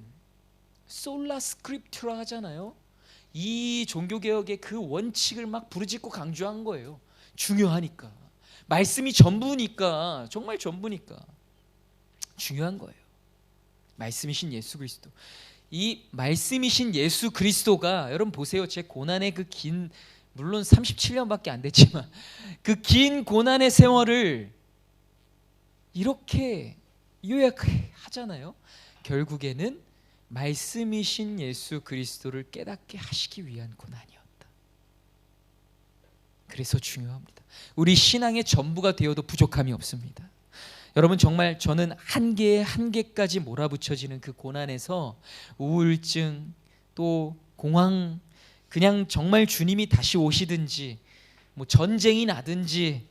솔라 스크립투라 하잖아요. 이 종교개혁의 그 원칙을 막 부르짖고 강조한 거예요. 중요하니까, 말씀이 전부니까, 정말 전부니까 중요한 거예요. 말씀이신 예수 그리스도, 이 말씀이신 예수 그리스도가, 여러분 보세요. 제 고난의 그 긴, 물론 37년밖에 안 됐지만 그 긴 고난의 세월을 이렇게 요약하잖아요. 결국에는 말씀이신 예수 그리스도를 깨닫게 하시기 위한 고난이었다. 그래서 중요합니다. 우리 신앙의 전부가 되어도 부족함이 없습니다. 여러분, 정말 저는 한계에 한계까지 몰아붙여지는 그 고난에서 우울증, 또 공황, 그냥 정말 주님이 다시 오시든지, 뭐 전쟁이 나든지,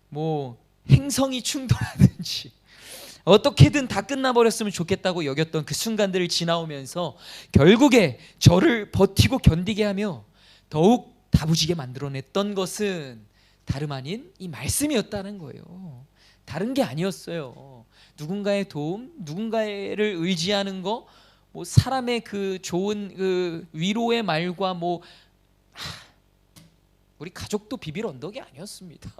뭐 행성이 충돌하든지, 어떻게든 다 끝나버렸으면 좋겠다고 여겼던 그 순간들을 지나오면서 결국에 저를 버티고 견디게 하며 더욱 다부지게 만들어냈던 것은 다름 아닌 이 말씀이었다는 거예요. 다른 게 아니었어요. 누군가의 도움, 누군가를 의지하는 거, 뭐 사람의 그 좋은 그 위로의 말과 뭐 우리 가족도 비빌 언덕이 아니었습니다.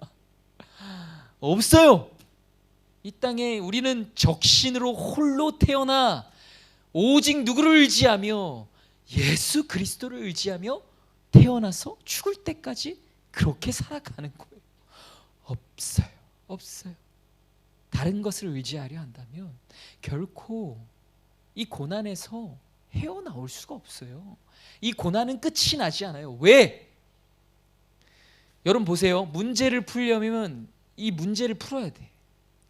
없어요. 이 땅에 우리는 적신으로 홀로 태어나 오직 누구를 의지하며, 예수 그리스도를 의지하며 태어나서 죽을 때까지 그렇게 살아가는 거예요. 없어요. 없어요. 다른 것을 의지하려 한다면 결코 이 고난에서 헤어나올 수가 없어요. 이 고난은 끝이 나지 않아요. 왜? 여러분 보세요. 문제를 풀려면 이 문제를 풀어야 돼.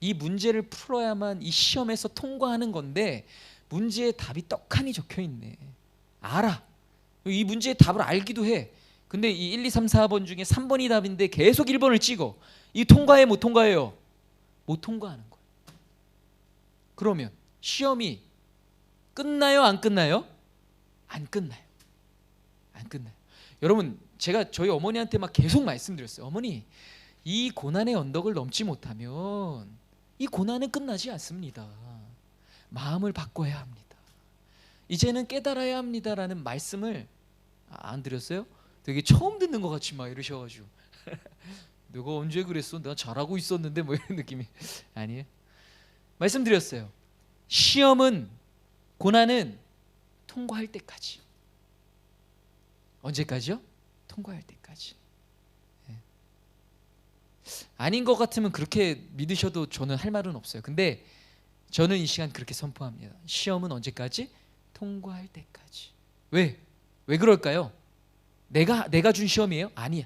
이 문제를 풀어야만 이 시험에서 통과하는 건데, 문제의 답이 떡하니 적혀 있네. 알아. 이 문제의 답을 알기도 해. 근데 이 1, 2, 3, 4번 중에 3번이 답인데 계속 1번을 찍어. 이 통과해, 못 통과해요? 못 통과하는 거예요. 그러면 시험이 끝나요, 안 끝나요? 안 끝나요. 안 끝나요. 여러분, 제가 저희 어머니한테 막 계속 말씀드렸어요. 어머니, 이 고난의 언덕을 넘지 못하면 이 고난은 끝나지 않습니다. 마음을 바꿔야 합니다. 이제는 깨달아야 합니다라는 말씀을 안 드렸어요? 되게 처음 듣는 것 같이 막 이러셔가지고 내가 언제 그랬어? 내가 잘하고 있었는데 뭐 이런 느낌이. 아니에요. 말씀드렸어요. 시험은, 고난은 통과할 때까지. 언제까지요? 통과할 때까지. 아닌 것 같으면 그렇게 믿으셔도 저는 할 말은 없어요. 근데 저는 이 시간 그렇게 선포합니다. 시험은 언제까지? 통과할 때까지. 왜? 왜 그럴까요? 내가 준 시험이에요? 아니야.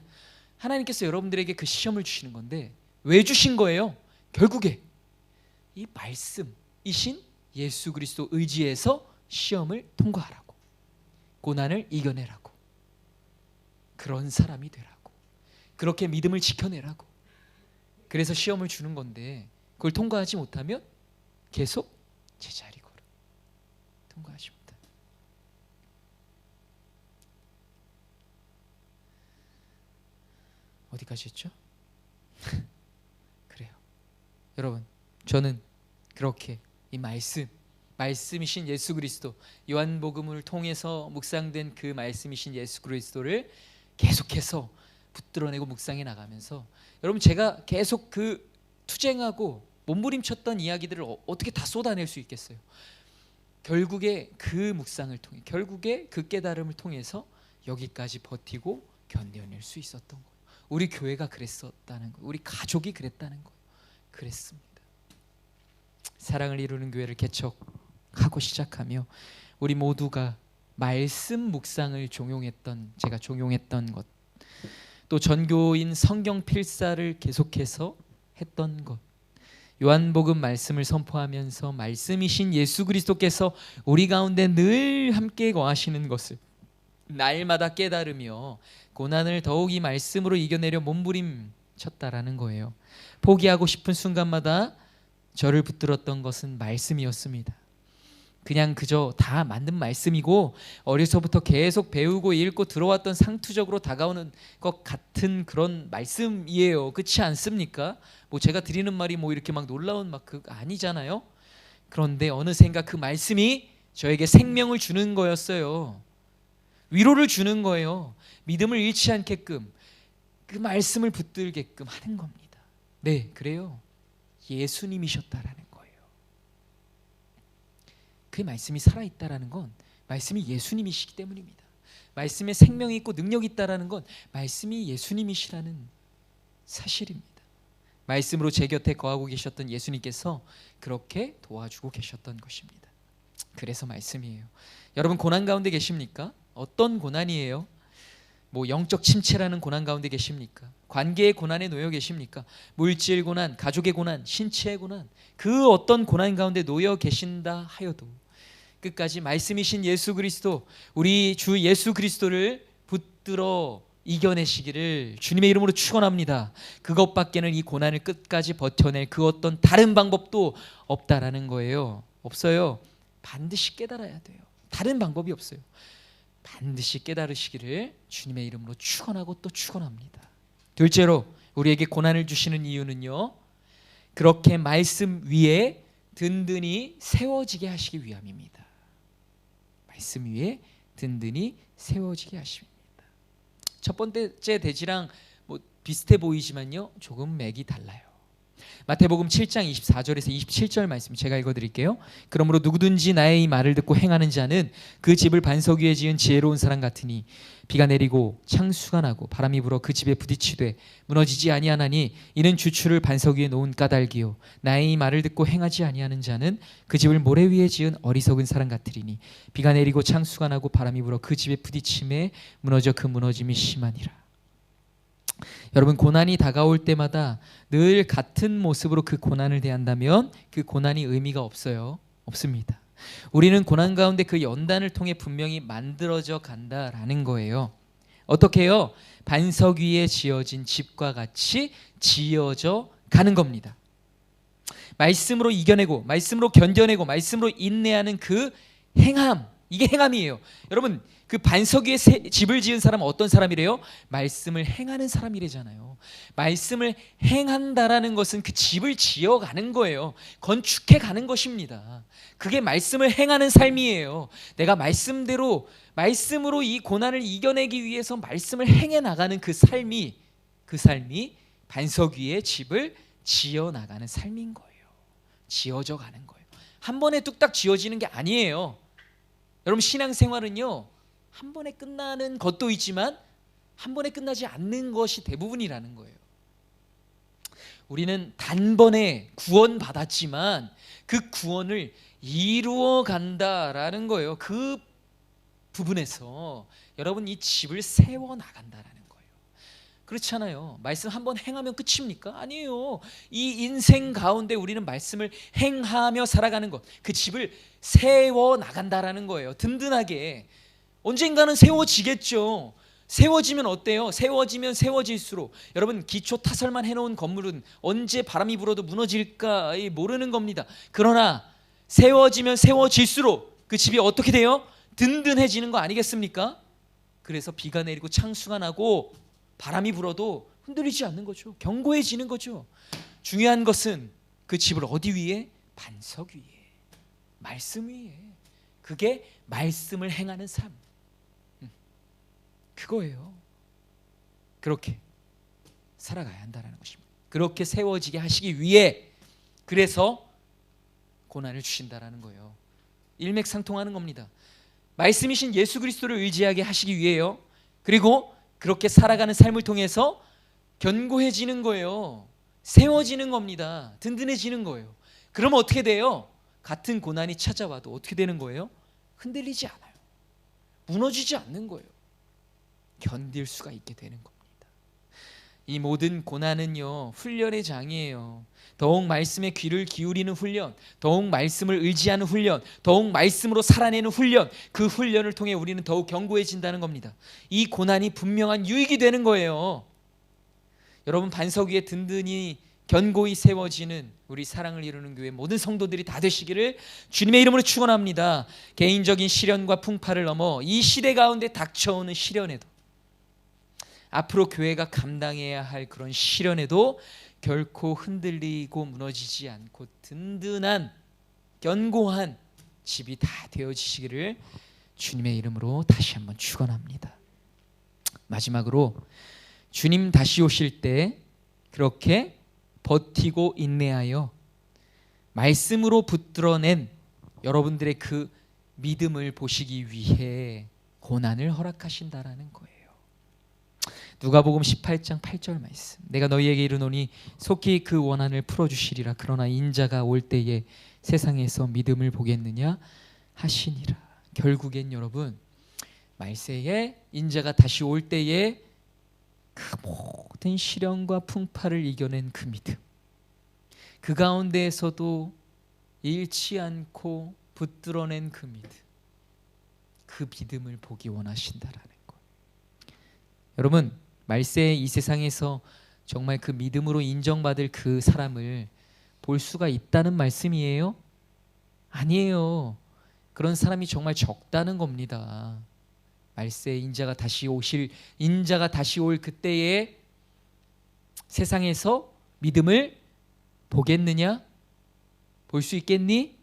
하나님께서 여러분들에게 그 시험을 주시는 건데 왜 주신 거예요? 결국에 이 말씀이신 예수 그리스도 의지해서 시험을 통과하라고, 고난을 이겨내라고, 그런 사람이 되라고, 그렇게 믿음을 지켜내라고. 그래서 시험을 주는 건데 그걸 통과하지 못하면 계속 제자리 걸음 통과하지 못합니다. 어디까지 했죠? 그래요. 여러분, 저는 그렇게 이 말씀이신 예수 그리스도, 요한복음을 통해서 묵상된 그 말씀이신 예수 그리스도를 계속해서 붙들어내고 묵상해 나가면서, 여러분 제가 계속 그 투쟁하고 몸부림쳤던 이야기들을 어떻게 다 쏟아낼 수 있겠어요? 결국에 그 묵상을 통해, 결국에 그 깨달음을 통해서 여기까지 버티고 견뎌낼 수 있었던 거예요. 우리 교회가 그랬었다는 거예요. 우리 가족이 그랬다는 거예요. 그랬습니다. 사랑을 이루는 교회를 개척하고 시작하며 우리 모두가 말씀 묵상을 제가 종용했던 것, 또 전교인 성경 필사를 계속해서 했던 것, 요한복음 말씀을 선포하면서 말씀이신 예수 그리스도께서 우리 가운데 늘 함께 거하시는 것을 날마다 깨달으며 고난을 더욱 이 말씀으로 이겨내려 몸부림쳤다라는 거예요. 포기하고 싶은 순간마다 저를 붙들었던 것은 말씀이었습니다. 그냥 그저 다 맞는 말씀이고 어려서부터 계속 배우고 읽고 들어왔던 상투적으로 다가오는 것 같은 그런 말씀이에요. 그렇지 않습니까? 뭐 제가 드리는 말이 뭐 이렇게 막 놀라운 막 그거 아니잖아요. 그런데 어느샌가 그 말씀이 저에게 생명을 주는 거였어요. 위로를 주는 거예요. 믿음을 잃지 않게끔 그 말씀을 붙들게끔 하는 겁니다. 네, 그래요. 예수님이셨다라는 거예요. 그 말씀이 살아있다라는 건 말씀이 예수님이시기 때문입니다. 말씀에 생명이 있고 능력이 있다라는 건 말씀이 예수님이시라는 사실입니다. 말씀으로 제 곁에 거하고 계셨던 예수님께서 그렇게 도와주고 계셨던 것입니다. 그래서 말씀이에요. 여러분 고난 가운데 계십니까? 어떤 고난이에요? 뭐 영적 침체라는 고난 가운데 계십니까? 관계의 고난에 놓여 계십니까? 물질 고난, 가족의 고난, 신체의 고난, 그 어떤 고난 가운데 놓여 계신다 하여도 끝까지 말씀이신 예수 그리스도, 우리 주 예수 그리스도를 붙들어 이겨내시기를 주님의 이름으로 축원합니다. 그것밖에는 이 고난을 끝까지 버텨낼 그 어떤 다른 방법도 없다라는 거예요. 없어요. 반드시 깨달아야 돼요. 다른 방법이 없어요. 반드시 깨달으시기를 주님의 이름으로 축원하고 또 축원합니다. 둘째로 우리에게 고난을 주시는 이유는요, 그렇게 말씀 위에 든든히 세워지게 하시기 위함입니다. 말씀 위에 든든히 세워지게 하십니다. 첫 번째 대지랑 뭐 비슷해 보이지만요, 조금 맥이 달라요. 마태복음 7장 24절에서 27절 말씀 제가 읽어드릴게요. 그러므로 누구든지 나의 이 말을 듣고 행하는 자는 그 집을 반석 위에 지은 지혜로운 사람 같으니 비가 내리고 창수가 나고 바람이 불어 그 집에 부딪히되 무너지지 아니하나니 이는 주추를 반석 위에 놓은 까닭이요 나의 이 말을 듣고 행하지 아니하는 자는 그 집을 모래 위에 지은 어리석은 사람 같으리니 비가 내리고 창수가 나고 바람이 불어 그 집에 부딪힘에 무너져 그 무너짐이 심하니라. 여러분 고난이 다가올 때마다 늘 같은 모습으로 그 고난을 대한다면 그 고난이 의미가 없습니다. 우리는 고난 가운데 그 연단을 통해 분명히 만들어져 간다라는 거예요. 어떻게 해요? 반석 위에 지어진 집과 같이 지어져 가는 겁니다. 말씀으로 이겨내고 말씀으로 견뎌내고 말씀으로 인내하는 그 행함, 이게 행함이에요. 여러분 그 반석 위에 집을 지은 사람은 어떤 사람이래요? 말씀을 행하는 사람이래잖아요. 말씀을 행한다라는 것은 그 집을 지어가는 거예요. 건축해가는 것입니다. 그게 말씀을 행하는 삶이에요. 내가 말씀으로 이 고난을 이겨내기 위해서 말씀을 행해 나가는 그 삶이 반석 위에 집을 지어나가는 삶인 거예요. 지어져 가는 거예요. 한 번에 뚝딱 지어지는 게 아니에요. 여러분 신앙생활은요, 한 번에 끝나는 것도 있지만 한 번에 끝나지 않는 것이 대부분이라는 거예요. 우리는 단번에 구원받았지만 그 구원을 이루어 간다라는 거예요. 그 부분에서 여러분 이 집을 세워 나간다라는 거예요. 그렇잖아요. 말씀 한번 행하면 끝입니까? 아니에요. 이 인생 가운데 우리는 말씀을 행하며 살아가는 것, 그 집을 세워 나간다라는 거예요. 든든하게. 언젠가는 세워지겠죠. 세워지면 어때요? 세워지면 세워질수록 여러분 기초 타설만 해놓은 건물은 언제 바람이 불어도 무너질까 모르는 겁니다. 그러나 세워지면 세워질수록 그 집이 어떻게 돼요? 든든해지는 거 아니겠습니까? 그래서 비가 내리고 창수가 나고 바람이 불어도 흔들리지 않는 거죠. 견고해지는 거죠. 중요한 것은 그 집을 어디 위에? 반석 위에, 말씀 위에. 그게 말씀을 행하는 삶, 그거예요. 그렇게 살아가야 한다는 것입니다. 그렇게 세워지게 하시기 위해 그래서 고난을 주신다라는 거예요. 일맥상통하는 겁니다. 말씀이신 예수 그리스도를 의지하게 하시기 위해요. 그리고 그렇게 살아가는 삶을 통해서 견고해지는 거예요. 세워지는 겁니다. 든든해지는 거예요. 그러면 어떻게 돼요? 같은 고난이 찾아와도 어떻게 되는 거예요? 흔들리지 않아요. 무너지지 않는 거예요. 견딜 수가 있게 되는 겁니다. 이 모든 고난은요, 훈련의 장이에요. 더욱 말씀에 귀를 기울이는 훈련, 더욱 말씀을 의지하는 훈련, 더욱 말씀으로 살아내는 훈련, 그 훈련을 통해 우리는 더욱 견고해진다는 겁니다. 이 고난이 분명한 유익이 되는 거예요. 여러분 반석 위에 든든히 견고히 세워지는 우리 사랑을 이루는 교회 모든 성도들이 다 되시기를 주님의 이름으로 축원합니다. 개인적인 시련과 풍파를 넘어 이 시대 가운데 닥쳐오는 시련에도, 앞으로 교회가 감당해야 할 그런 시련에도 결코 흔들리고 무너지지 않고 든든한 견고한 집이 다 되어지시기를 주님의 이름으로 다시 한번 축원합니다. 마지막으로 주님 다시 오실 때 그렇게 버티고 인내하여 말씀으로 붙들어낸 여러분들의 그 믿음을 보시기 위해 고난을 허락하신다라는 거예요. 누가복음 18장 8절 말씀. 내가 너희에게 이르노니 속히 그 원한을 풀어주시리라. 그러나 인자가 올 때에 세상에서 믿음을 보겠느냐 하시니라. 결국엔 여러분 말세에 인자가 다시 올 때에 그 모든 시련과 풍파를 이겨낸 그 믿음, 그 가운데에서도 잃지 않고 붙들어낸 그 믿음, 그 믿음을 보기 원하신다라는 거예요. 여러분 말세 이 세상에서 정말 그 믿음으로 인정받을 그 사람을 볼 수가 있다는 말씀이에요? 아니에요. 그런 사람이 정말 적다는 겁니다. 말세 인자가 다시 올 그때에 세상에서 믿음을 보겠느냐? 볼 수 있겠니?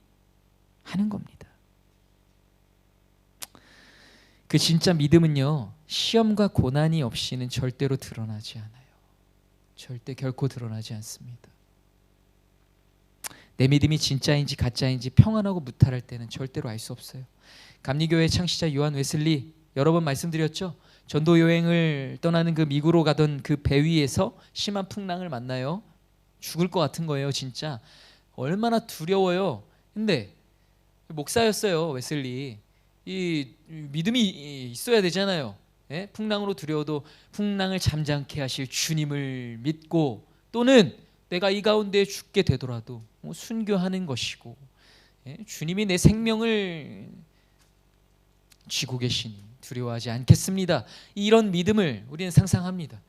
하는 겁니다. 그 진짜 믿음은요, 시험과 고난이 없이는 절대로 드러나지 않아요. 절대 결코 드러나지 않습니다. 내 믿음이 진짜인지 가짜인지 평안하고 무탈할 때는 절대로 알 수 없어요. 감리교회 창시자 요한 웨슬리 여러 번 말씀드렸죠. 전도 여행을 떠나는 그 미국으로 가던 그 배 위에서 심한 풍랑을 만나요. 죽을 것 같은 거예요. 진짜 얼마나 두려워요. 근데 목사였어요. 웨슬리. 이 믿음이 있어야 되잖아요. 예? 풍랑으로 두려워도 풍랑을 잠잠케 하실 주님을 믿고, 또는 내가 이 가운데 죽게 되더라도 순교하는 것이고, 예? 주님이 내 생명을 쥐고 계시니 두려워하지 않겠습니다. 이런 믿음을 우리는 상상합니다.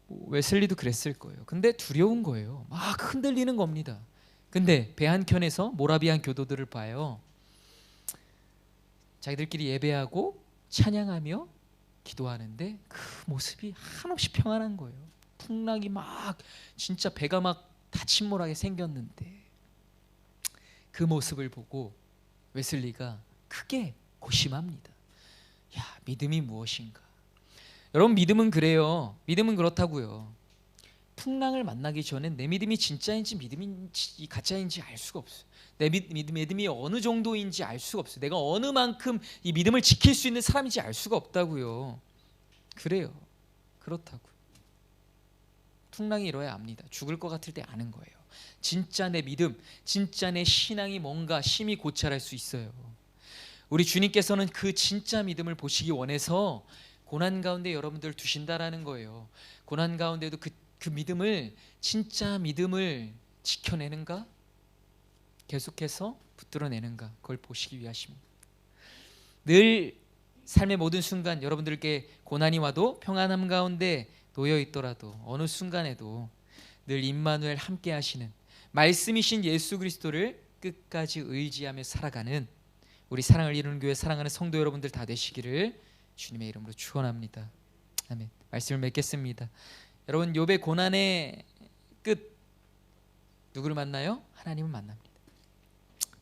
웨슬리도 그랬을 거예요. 근데 두려운 거예요. 막 흔들리는 겁니다. 근데 배 한켠에서 모라비안 교도들을 봐요. 자기들끼리 예배하고 찬양하며 기도하는데 그 모습이 한없이 평안한 거예요. 풍랑이 막 진짜 배가 막 다침몰하게 생겼는데 그 모습을 보고 웨슬리가 크게 고심합니다. 야, 믿음이 무엇인가? 여러분 믿음은 그래요. 믿음은 그렇다고요. 풍랑을 만나기 전엔 내 믿음이 진짜인지 믿음인지 가짜인지 알 수가 없어요. 내 믿음이 어느 정도인지 알 수가 없어요. 내가 어느 만큼 이 믿음을 지킬 수 있는 사람인지 알 수가 없다고요. 그래요. 그렇다고요. 풍랑이 일어야 압니다. 죽을 것 같을 때 아는 거예요. 진짜 내 믿음, 진짜 내 신앙이 뭔가 심히 고찰할 수 있어요. 우리 주님께서는 그 진짜 믿음을 보시기 원해서 고난 가운데 여러분들 두신다라는 거예요. 고난 가운데도 그 믿음을, 진짜 믿음을 지켜내는가? 계속해서 붙들어내는가? 그걸 보시기 위하십니다. 늘 삶의 모든 순간 여러분들께 고난이 와도 평안함 가운데 놓여 있더라도 어느 순간에도 늘 임마누엘 함께 하시는 말씀이신 예수 그리스도를 끝까지 의지하며 살아가는 우리 사랑을 이루는 교회 사랑하는 성도 여러분들 다 되시기를 주님의 이름으로 축원합니다. 아멘. 말씀을 맺겠습니다. 여러분, 욥의 고난의 끝 누구를 만나요? 하나님을 만납니다.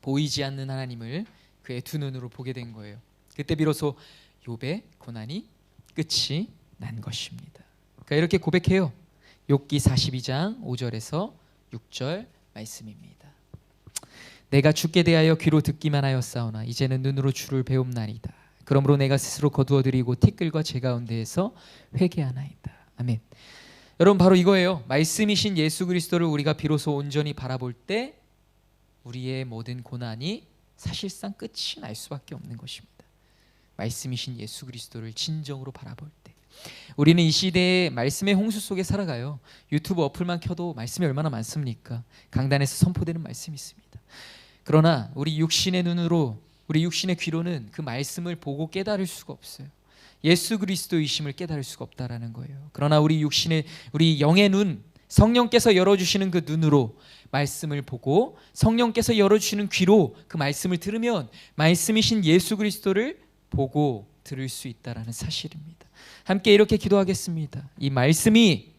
보이지 않는 하나님을 그의 두 눈으로 보게 된 거예요. 그때 비로소 욥의 고난이 끝이 난 것입니다. 그러니까 이렇게 고백해요. 욥기 42장 5절에서 6절 말씀입니다. 내가 주께 대하여 귀로 듣기만 하였사오나 이제는 눈으로 주를 배움나이다. 그러므로 내가 스스로 거두어드리고 티끌과 제 가운데에서 회개하나이다. 아멘. 여러분, 바로 이거예요. 말씀이신 예수 그리스도를 우리가 비로소 온전히 바라볼 때 우리의 모든 고난이 사실상 끝이 날 수밖에 없는 것입니다. 말씀이신 예수 그리스도를 진정으로 바라볼 때 우리는 이 시대에 말씀의 홍수 속에 살아가요. 유튜브 어플만 켜도 말씀이 얼마나 많습니까? 강단에서 선포되는 말씀이 있습니다. 그러나 우리 육신의 눈으로, 우리 육신의 귀로는 그 말씀을 보고 깨달을 수가 없어요. 예수 그리스도이심을 깨달을 수가 없다라는 거예요. 그러나 우리 영의 눈, 성령께서 열어주시는 그 눈으로 말씀을 보고 성령께서 열어주시는 귀로 그 말씀을 들으면 말씀이신 예수 그리스도를 보고 들을 수 있다라는 사실입니다. 함께 이렇게 기도하겠습니다. 이 말씀이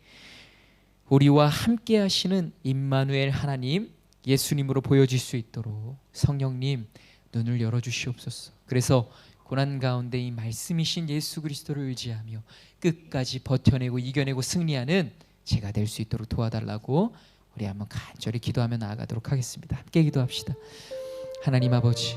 우리와 함께 하시는 임마누엘 하나님 예수님으로 보여질 수 있도록 성령님 눈을 열어주시옵소서. 그래서 고난 가운데 이 말씀이신 예수 그리스도를 의지하며 끝까지 버텨내고 이겨내고 승리하는 제가 될 수 있도록 도와달라고 우리 한번 간절히 기도하며 나아가도록 하겠습니다. 함께 기도합시다. 하나님 아버지,